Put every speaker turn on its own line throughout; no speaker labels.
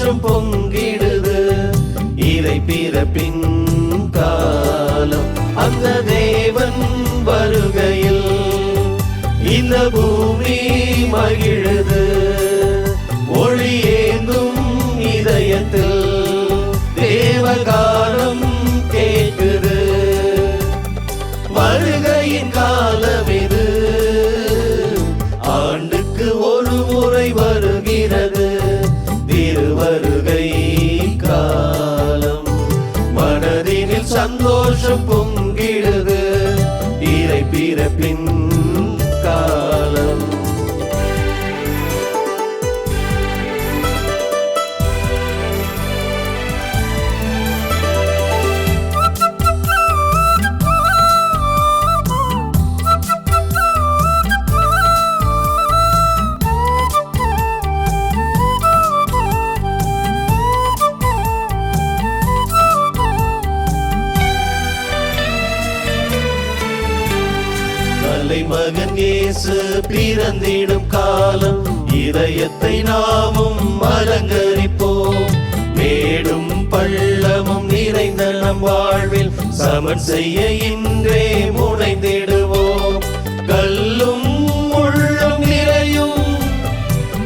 சந்தோஷம் பொங்கிடுது. இறை பிறப்பின் காலம் அந்த தேவன் வருகையில் இந்த பூமி மகிழுது. ஒளியேந்தும் இதயத்தில் தேவகானம் கேட்குது. வருகையின் காலம் இது, ஆண்டுக்கு ஒரு முறை வருகிறது. திருவருகை காலம் மனதினில் சந்தோஷம் பொங்கிடுது. இறை பிறப்பின் காலம். மகன் இயேசு பிறந்திடும் காலம், இதயத்தை நாமும் அலங்கரிப்போம். மேடும் பள்ளமும் நிறைந்த நம் வாழ்வில் சமன் செய்ய இன்றே முனைந்திடுவோம். கல்லும் முள்ளும் நிறையும்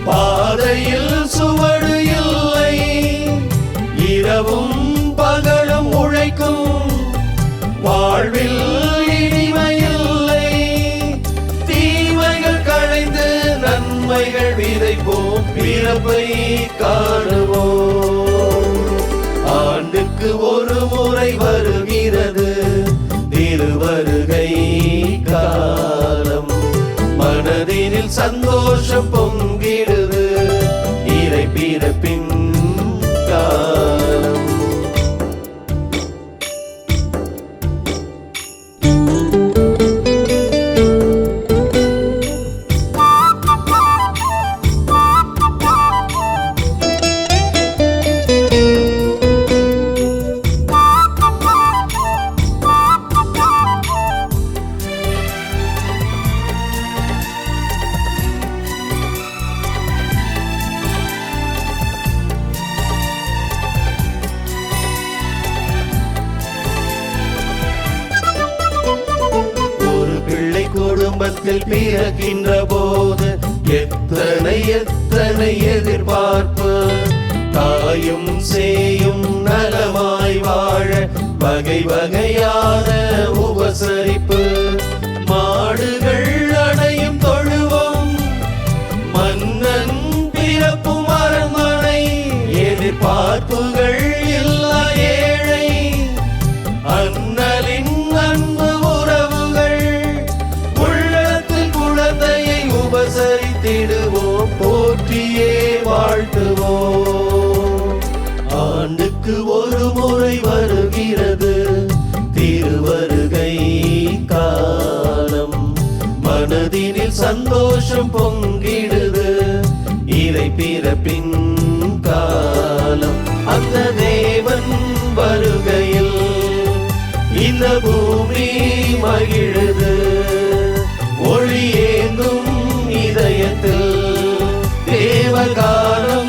பாதையில் சுவடு இல்லை. இரவும் பகலும் உழைக்கும் வாழ்வில் நன்மைகள் விதைப்போம், பிறப்பை காணுவோம். ஆண்டுக்கு ஒரு முறை வருகிறது திருவருகை காலம். மனதினில் சந்தோஷம் பொங்கிடுது. இறை பிறப்பின் காலம். குடும்பத்தில் பிறக்கின்ற போது எத்தனை எத்தனை எதிர்பார்ப்பு. தாயும் சேயும் நலமாய் வாழ வகை வகையான உபசரிப்பு. மாடுகள் அணையும் தொழுவோம், மன்னன் பிறப்பும் அரண்மனை. எதிர்பார்ப்புகள் இல்லா ஏழை அண்ணலின் அன்பு உறவுகள். உபசரித்திடுவோம், போற்றியே வாழ்த்துவோம். ஆண்டுக்கு ஒரு முறை வருகிறது திருவருகை காலம். மனதினில் சந்தோஷம் பொங்கிடுது. இறை பிறப்பின் காலம் அந்த தேவன் வருகையில் இந்த பூமி மகிழுது. ஒளியேந்தும் இதயத்தில் தேவகானம்